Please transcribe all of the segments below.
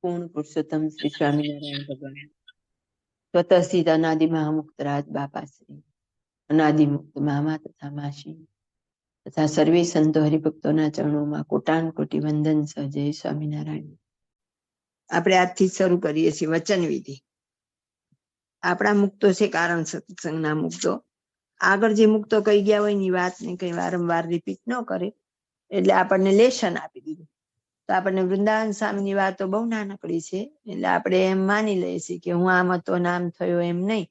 પૂર્ણ પુરુષોત્તમ શ્રી સ્વામિનારાયણ ભગવાન સ્વતઃ સિદ્ધ અનાદિ મહામુક્ત રાજ બાપા શ્રી અનાદિમુક્ત મામા તથા માસી તથા સર્વે સંતો હરિભક્તોના ચરણોમાં કોટાન કોટી વંદન સહ જય સ્વામિનારાયણ. આપણે આજથી શરૂ કરીએ છીએ વચન વિધિ. આપણા મુક્તો છે કારણ સત્સંગના મુક્તો. આગળ જે મુક્તો કહી ગયા હોય એની વાતને કઈ વારંવાર રિપીટ ન કરે એટલે આપણને લેશન આપી દીધું. તો આપણને વૃંદાવન સ્વામીની વાતો બહુ નાનકડી છે એટલે આપણે એમ માની લઈએ છીએ કે હું આમ હતો નામ થયો એમ નહીં,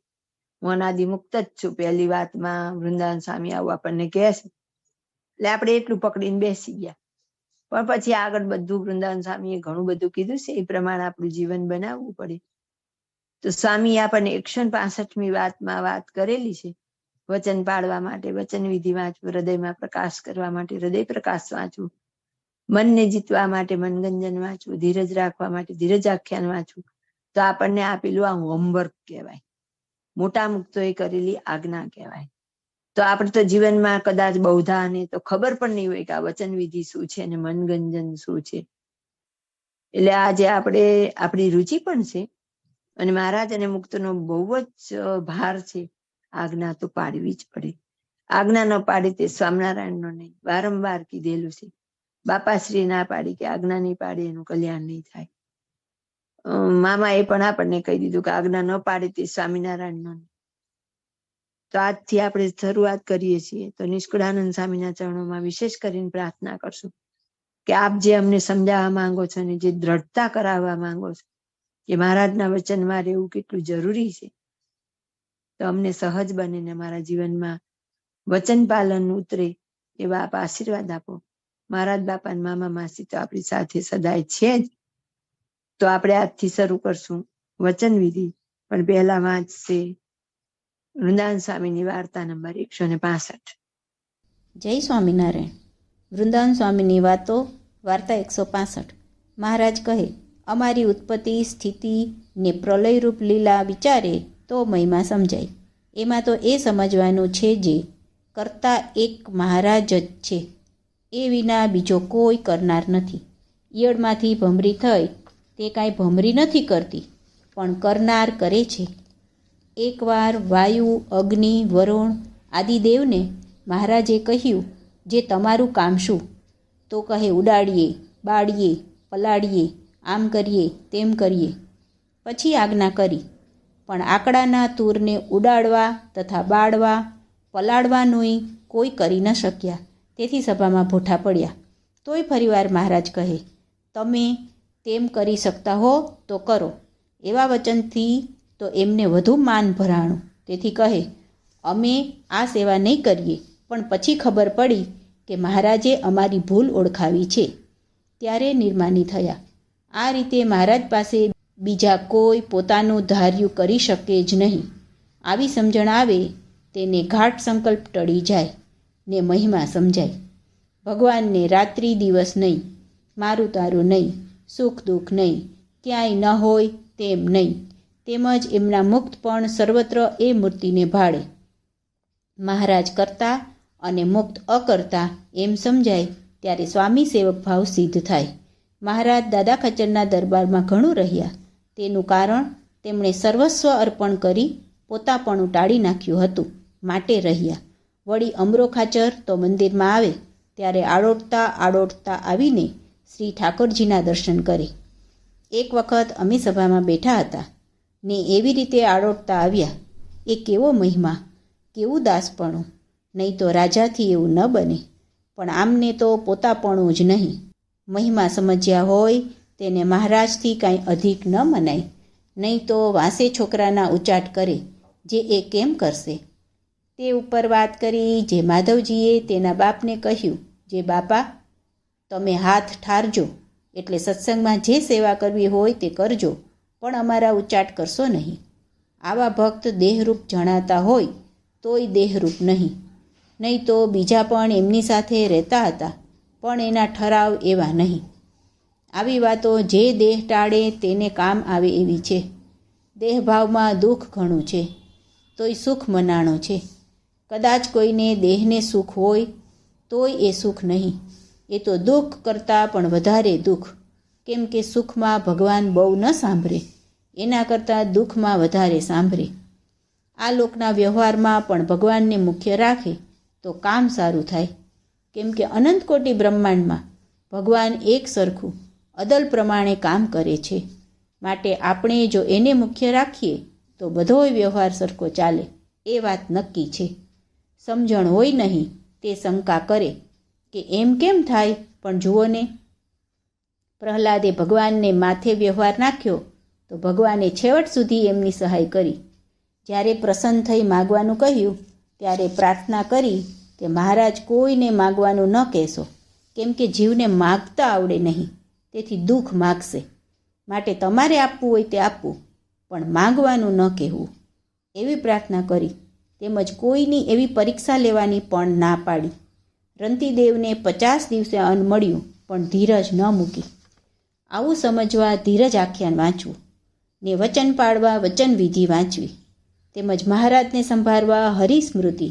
હું અનાદિ મુક્ત જ છું. પહેલી વાતમાં વૃંદાવન સ્વામી આવું આપણને કહે છે એટલે આપણે એટલું પકડીને બેસી ગયા. પણ પછી આગળ બધું વૃંદાવન સ્વામીએ ઘણું બધું કીધું છે, એ પ્રમાણે આપણું જીવન બનાવવું પડે. તો સ્વામી આપણને 165મી વાતમાં વાત કરેલી છે. વચન પાળવા માટે વચન વિધિ વાંચવું, હૃદયમાં પ્રકાશ કરવા માટે હૃદય પ્રકાશ વાંચવું, મનને જીતવા માટે મનગંજન વાંચવું, ધીરજ રાખવા માટે ધીરજ આખ્યાન વાંચવું. તો આપણને આપેલું આ હોમવર્ક કહેવાય, મોટા મુક્તોએ કરેલી આજ્ઞા કહેવાય. તો આપણે તો જીવનમાં કદાચ બહુધાને તો ખબર પણ નહીં હોય કે આ વચન વિધિ શું છે અને મનગંજન શું છે. એટલે આજે આપણે આપણી રુચિ પણ છે અને મહારાજ અને મુક્તનો બહુ જ ભાર છે. આજ્ઞા તો પાડવી જ પડે. આજ્ઞા ન પાડી તે સ્વામિનારાયણનો નહીં, વારંવાર કીધેલું છે. બાપાશ્રી ના પાડી કે આજ્ઞા નહીં પાડે એનું કલ્યાણ નહીં થાય. મામા એ પણ આપણને કહી દીધું કે આજ્ઞા ન પાડે તે સ્વામિનારાયણનો નહીં. તો આજથી આપણે શરૂઆત કરીએ છીએ તો નિષ્કુળાનંદ સ્વામીના ચરણોમાં વિશેષ કરીને પ્રાર્થના કરશું કે આપ જે અમને સમજાવવા માંગો છો અને જે દ્રઢતા કરાવવા માંગો છો કે મહારાજના વચનમાં રહેવું કેટલું જરૂરી છે, તો અમને સહજ બને ને મારા જીવનમાં વચન પાલન ઉતરે એવા આપ આશીર્વાદ આપો. મહારાજ બાપા મામા માસી તો આપણી સાથે સદાય છે જ. તો આપણે આજથી શરૂ કરશું વચન વિધિ. પણ પહેલા વાંચશે વૃંદાવન સ્વામીની વાર્તા નંબર 165. જય સ્વામિનારાયણ. વૃંદાવન સ્વામીની વાતો વાર્તા 165. મહારાજ કહે, અમારી ઉત્પત્તિ સ્થિતિ ને પ્રલયરૂપ લીલા વિચારે તો મહિમા સમજાય. એમાં તો એ સમજવાનું છે જે કરતા એક મહારાજ જ છે, એ વિના બીજો કોઈ કરનાર નથી. ઈયળમાંથી ભમરી થઈ તે કાંઈ ભમરી નથી કરતી, પણ કરનાર કરે છે. એકવાર વાયુ, અગ્નિ, વરુણ આદિ દેવને મહારાજે કહ્યું, જે તમારું કામ શું? તો કહે, ઉડાડીએ, બાળીએ, પલાળીએ, આમ કરીએ, તેમ કરીએ. પછી આજ્ઞા કરી, પણ આકડાના તૂરને ઉડાડવા તથા બાળવા પલાળવાનુંય કોઈ કરી ન શક્યા. તેથી સભામાં ભૂઠા પડ્યા. તોય ફરીવાર મહારાજ કહે, તમે તેમ કરી શકતા હો તો કરો. એવા વચનથી તો એમને વધુ માન ભરાણું. તેથી કહે, અમે આ સેવા નહીં કરીએ. પણ પછી ખબર પડી કે મહારાજે અમારી ભૂલ ઓળખાવી છે, ત્યારે નિર્માની થયા. આ રીતે મહારાજ પાસે બીજા કોઈ પોતાનું ધાર્યું કરી શકે જ નહીં. આવી સમજણ આવે તેને ઘાટ સંકલ્પ ટળી જાય ને મહિમા સમજાય. ભગવાનને રાત્રિ દિવસ નહીં, મારું તારું નહીં, સુખ દુઃખ નહીં, ક્યાંય ન હોય તેમ નહીં. તેમજ એમના મુક્ત પણ સર્વત્ર એ મૂર્તિને ભાળે. મહારાજ કરતા અને મુક્ત અકર્તા એમ સમજાય ત્યારે સ્વામી સેવક ભાવ સિદ્ધ થાય. મહારાજ દાદા ખચરના દરબારમાં ઘણું રહ્યા. તેનું કારણ તેમણે સર્વસ્વ અર્પણ કરી પોતાપણું ટાળી નાખ્યું હતું, માટે રહ્યા. વળી અમરો ખાચર તો મંદિરમાં આવે ત્યારે આડોટતા આવીને શ્રી ઠાકોરજીના દર્શન કરે. એક વખત અમે સભામાં બેઠા હતા ને એવી રીતે આડોટતા આવ્યા. એ કેવો મહિમા, કેવું દાસપણું! નહીં તો રાજાથી એવું ન બને, પણ આમને તો પોતાપણું જ નહીં. મહિમા સમજ્યા હોય તેને મહારાજથી કાંઈ અધિક ન મનાય. નહીં તો વાંસે છોકરાના ઉચાટ કરે, જે એ કેમ કરશે? તે ઉપર વાત કરી જે માધવજીએ તેના બાપને કહ્યું, જે બાપા તમે હાથ ઠારજો, એટલે સત્સંગમાં જે સેવા કરવી હોય તે કરજો, પણ અમારા ઉચાટ કરશો નહીં. આવા ભક્ત દેહરૂપ જણાતા હોય તોય દેહરૂપ નહીં. નહીં તો બીજા પણ એમની સાથે રહેતા હતા, પણ એના ઠરાવ એવા નહીં. આવી વાતો જે દેહ ટાળે તેને કામ આવે એવી છે. દેહભાવમાં દુઃખ ઘણું છે, તોય સુખ મનાણો છે. કદાચ કોઈને દેહને સુખ હોય તોય એ સુખ નહીં, એ તો દુઃખ કરતાં પણ વધારે દુઃખ. કેમ કે સુખમાં ભગવાન બહુ ન સાંભળે, એના કરતાં દુઃખમાં વધારે સાંભળે. આ લોકના વ્યવહારમાં પણ ભગવાનને મુખ્ય રાખે તો કામ સારું થાય, કેમ કે અનંત કોટી બ્રહ્માંડમાં ભગવાન એક સરખું અદલ પ્રમાણે કામ કરે છે. માટે આપણે જો એને મુખ્ય રાખીએ તો બધોય વ્યવહાર સરખો ચાલે, એ વાત નક્કી છે. સમજણ હોય નહીં તે શંકા કરે કે એમ કેમ થાય, પણ જુઓ ને, પ્રહલાદે ભગવાનને માથે વ્યવહાર નાખ્યો તો ભગવાને છેવટ સુધી એમની સહાય કરી. જ્યારે પ્રસન્ન થઈ માગવાનું કહ્યું ત્યારે પ્રાર્થના કરી કે મહારાજ કોઈને માગવાનું ન કહેશો, કેમ કે જીવને માગતા આવડે નહીં, તેથી દુઃખ માગશે. માટે તમારે આપવું હોય તે આપવું, પણ માગવાનું ન કહેવું, એવી પ્રાર્થના કરી. તેમજ કોઈની એવી પરીક્ષા લેવાની પણ ના પાડી. રંતિદેવને 50 દિવસે અન્ન મળ્યું, પણ ધીરજ ન મૂકી. આવું સમજવા ધીરજ આખ્યાન વાંચવું, ને વચન પાળવા વચન વિધિ વાંચવી, તેમજ મહારાજને સંભાળવા હરિસ્મૃતિ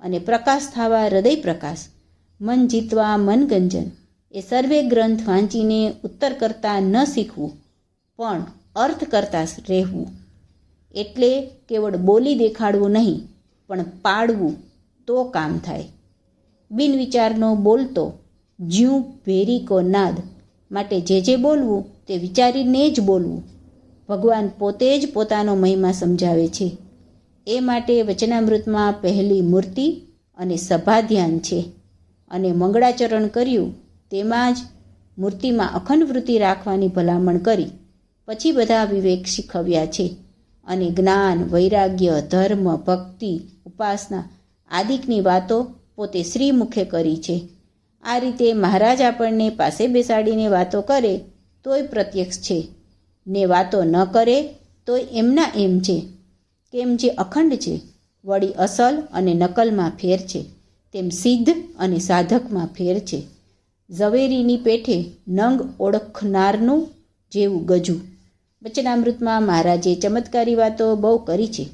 અને પ્રકાશ થવા હૃદય પ્રકાશ, મન જીતવા મનગંજન, એ સર્વે ગ્રંથ વાંચીને ઉત્તર કરતાં ન શીખવું, પણ અર્થ કરતાં રહેવું. એટલે કેવળ બોલી દેખાડવું નહીં, પણ પાડવું તો કામ થાય. બિન વિચારનો બોલતો જ્યું ભેરી કો નાદ, માટે જે બોલવું તે વિચારીને જ બોલવું. ભગવાન પોતે જ પોતાનો મહિમા સમજાવે છે. એ માટે વચનામૃતમાં પહેલી મૂર્તિ અને સભા ધ્યાન છે, અને મંગળાચરણ કર્યું તેમાં જ મૂર્તિમાં અખંડ વૃત્તિ રાખવાની ભલામણ કરી. પછી બધા વિવેક શીખવ્યા છે, અને જ્ઞાન, વૈરાગ્ય, ધર્મ, ભક્તિ, ઉપાસના આદિકની વાતો પોતે શ્રીમુખે કરી છે. આ રીતે મહારાજ આપણને પાસે બેસાડીને વાતો કરે તોય પ્રત્યક્ષ છે, ને વાતો ન કરે તોય એમના એમ છે. કેમ જે અખંડ છે, વળી અસલ અને નકલમાં ફેર છે, તેમ સિદ્ધ અને સાધકમાં ફેર છે. ઝવેરીની પેઠે નંગ ઓળખનારનું જેવું ગજું. વચનામૃતમાં મહારાજે ચમત્કારી વાતો બહુ કરી છે,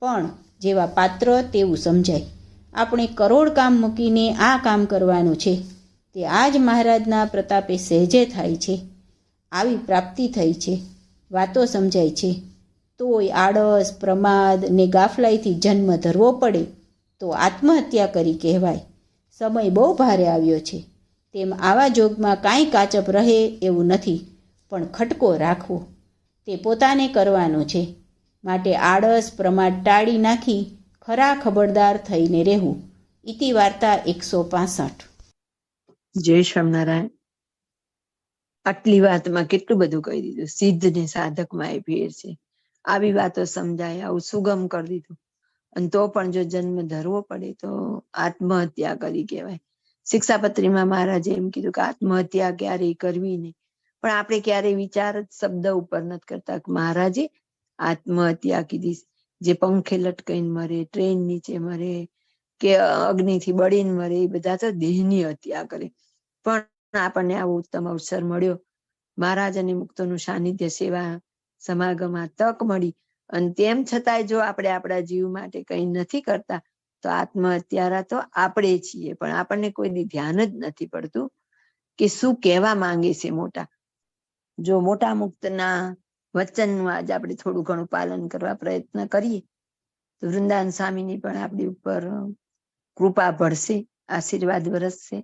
પણ જેવા પાત્ર તેવું સમજાય. આપણે કરોડ કામ મૂકીને આ કામ કરવાનું છે, તે આ જ મહારાજના પ્રતાપે સહેજે થાય છે. આવી પ્રાપ્તિ થઈ છે, વાતો સમજાય છે. તોય આળસ, પ્રમાદ ને ગાફલાઈથી જન્મ ધરવો પડે તો આત્મહત્યા કરી કહેવાય. સમય બહુ ભારે આવ્યો છે, તેમ આવા જોગમાં કાંઈ કાચપ રહે એવું નથી, પણ ખટકો રાખવો તે પોતાને કરવાનો છે. માટે આળસ, પ્રમાદ ટાળી નાખી ખરા ખબરદાર થઈને રહેવું. ઇતિ વાર્તા 165. જય સ્વામિનારાયણ. આટલી વાતમાં કેટલું બધું કહી દીધું. સિદ્ધ ને સાધકમાં એ ફેર છે, આવી વાતો સમજાય, આવું સુગમ કરી દીધું. અને તો પણ જો જન્મ ધરવો પડે તો આત્મહત્યા કરી કહેવાય. શિક્ષાપત્રીમાં મહારાજે એમ કીધું કે આત્મહત્યા ક્યારેય કરવી નહીં, પણ આપણે ક્યારેય વિચાર જ શબ્દ ઉપર નથી કરતા. મહારાજે આત્મહત્યા કીધી. જે પંખે લટકાઈને મરે, ટ્રેન નીચે મરે, કે અગ્નિથી બળીને મરે, એ બધા તો દેહની હત્યા કરે. પણ આપણને આવો ઉત્તમ અવસર મળ્યો, મહારાજ અને મુક્તોનું સાનિધ્ય સેવા સમાગમમાં તક મળી, અને તેમ છતાંય જો આપણે આપણા જીવ માટે કંઈ નથી કરતા તો આત્મહત્યારા તો આપણે છીએ. પણ આપણને કોઈ ધ્યાન જ નથી પડતું કે શું કહેવા માંગે છે મોટા. જો મોટા મુક્તના વચનનું આજ આપણે થોડું ઘણું પાલન કરવા પ્રયત્ન કરીએ તો વૃંદાવન સ્વામીની પણ આપણી ઉપર કૃપા ભળશે, આશીર્વાદ વરસશે.